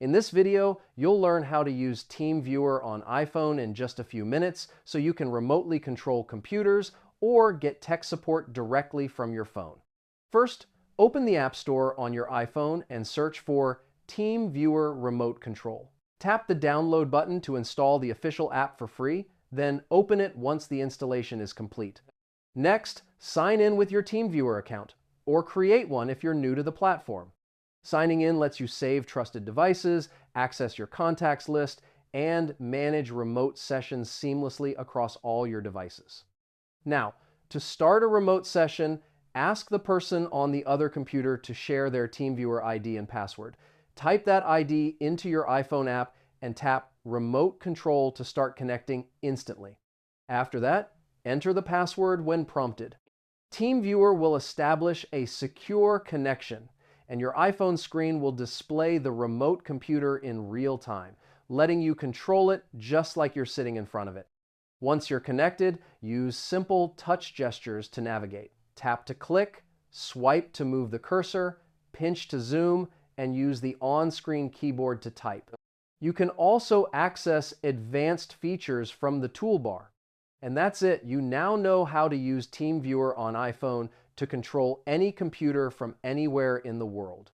In this video, you'll learn how to use Teamviewer on iPhone in just a few minutes so you can remotely control computers or get tech support directly from your phone. First, open the App Store on your iPhone and search for Teamviewer Remote Control. Tap the download button to install the official app for free, then open it once the installation is complete. Next, sign in with your Teamviewer account, or create one if you're new to the platform. Signing in lets you save trusted devices, access your contacts list, and manage remote sessions seamlessly across all your devices. Now, to start a remote session, ask the person on the other computer to share their Teamviewer ID and password. Type that ID into your iPhone app and tap Remote Control to start connecting instantly. After that, enter the password when prompted. Teamviewer will establish a secure connection, and your iPhone screen will display the remote computer in real time, letting you control it just like you're sitting in front of it. Once you're connected, use simple touch gestures to navigate. Tap to click, swipe to move the cursor, pinch to zoom, and use the on-screen keyboard to type. You can also access advanced features from the toolbar. And that's it. You now know how to use Teamviewer on iPhone to control any computer from anywhere in the world.